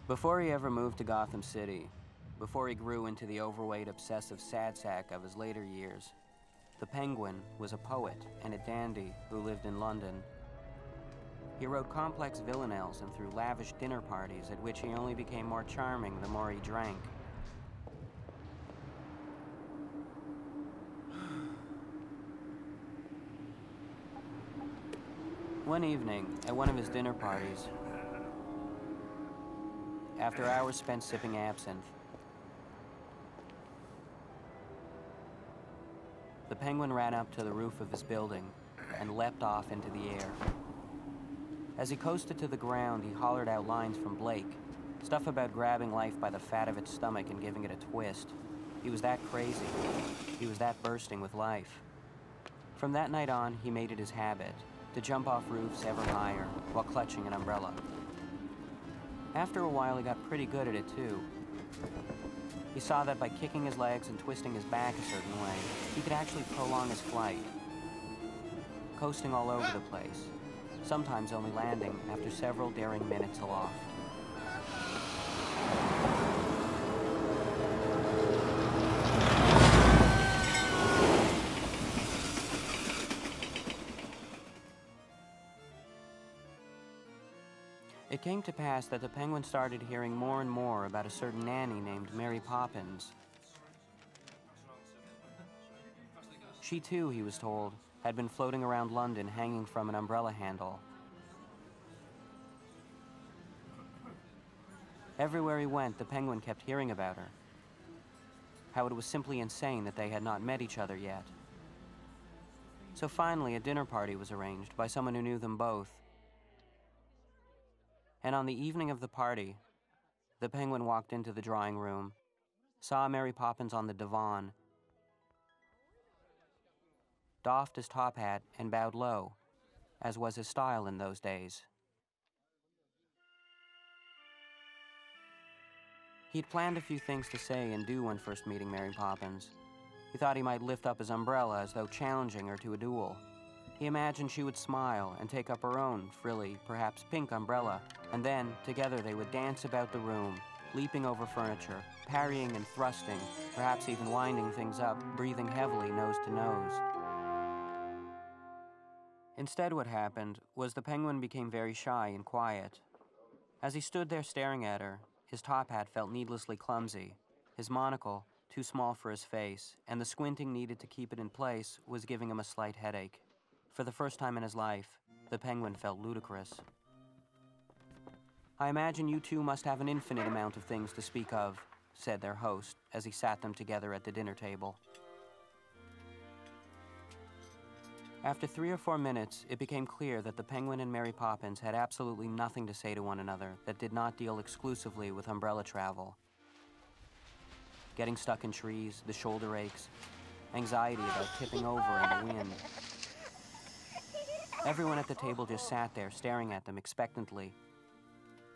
Before he ever moved to Gotham City, before he grew into the overweight, obsessive sadsack of his later years, the Penguin was a poet and a dandy who lived in London. He wrote complex villanelles and threw lavish dinner parties at which he only became more charming the more he drank. One evening, at one of his dinner parties, after hours spent sipping absinthe, the Penguin ran up to the roof of his building and leapt off into the air. As he coasted to the ground, he hollered out lines from Blake, stuff about grabbing life by the fat of its stomach and giving it a twist. He was that crazy. He was that bursting with life. From that night on, he made it his habit to jump off roofs ever higher while clutching an umbrella. After a while, he got pretty good at it, too. He saw that by kicking his legs and twisting his back a certain way, he could actually prolong his flight, coasting all over the place, sometimes only landing after several daring minutes aloft. It came to pass that the Penguin started hearing more and more about a certain nanny named Mary Poppins. She too, he was told, had been floating around London hanging from an umbrella handle. Everywhere he went, the Penguin kept hearing about her. How it was simply insane that they had not met each other yet. So finally, a dinner party was arranged by someone who knew them both. And on the evening of the party, the Penguin walked into the drawing room, saw Mary Poppins on the divan, doffed his top hat and bowed low, as was his style in those days. He'd planned a few things to say and do when first meeting Mary Poppins. He thought he might lift up his umbrella as though challenging her to a duel. He imagined she would smile and take up her own frilly, perhaps pink umbrella, and then, together, they would dance about the room, leaping over furniture, parrying and thrusting, perhaps even winding things up, breathing heavily nose to nose. Instead, what happened was the Penguin became very shy and quiet. As he stood there staring at her, his top hat felt needlessly clumsy, his monocle too small for his face, and the squinting needed to keep it in place was giving him a slight headache. For the first time in his life, the Penguin felt ludicrous. "I imagine you two must have an infinite amount of things to speak of," said their host as he sat them together at the dinner table. After 3 or 4 minutes, it became clear that the Penguin and Mary Poppins had absolutely nothing to say to one another that did not deal exclusively with umbrella travel. Getting stuck in trees, the shoulder aches, anxiety about tipping over in the wind. Everyone at the table just sat there staring at them expectantly,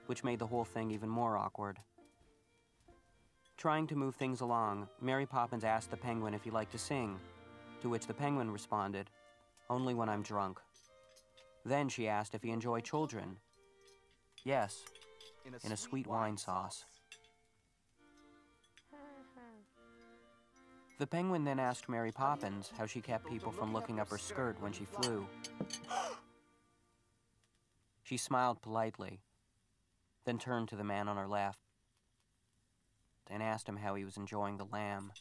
which made the whole thing even more awkward. Trying to move things along, Mary Poppins asked the Penguin if he liked to sing, to which the Penguin responded, "Only when I'm drunk." Then she asked if he enjoyed children. "Yes, in a sweet wine sauce." The Penguin then asked Mary Poppins how she kept people from looking up her skirt when she flew. She smiled politely, then turned to the man on her left and asked him how he was enjoying the lamb.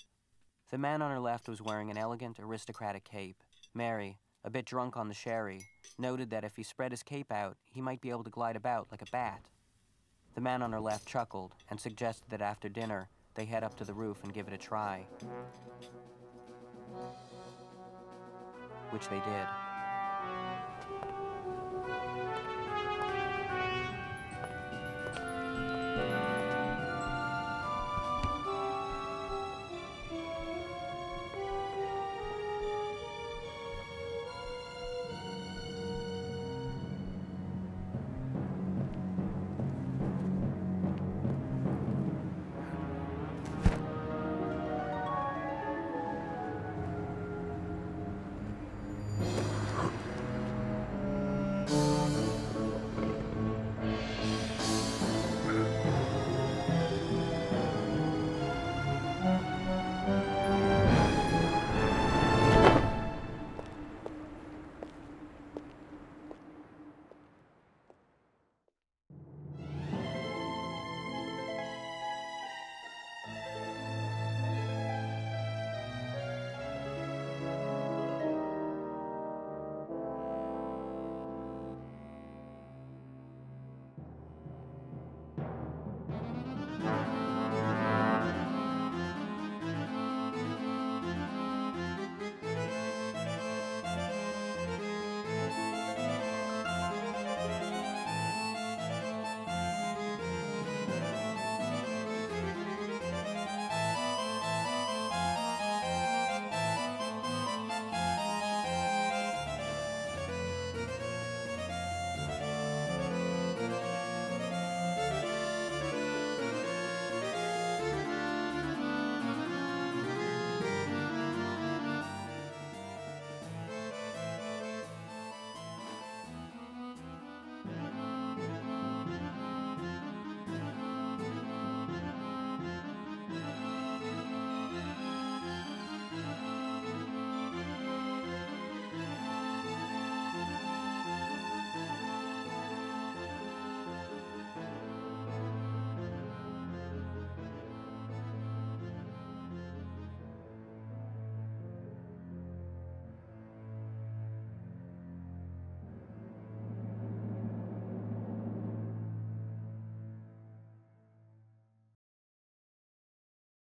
The man on her left was wearing an elegant, aristocratic cape. Mary, a bit drunk on the sherry, noted that if he spread his cape out, he might be able to glide about like a bat. The man on her left chuckled and suggested that after dinner, they head up to the roof and give it a try, which they did.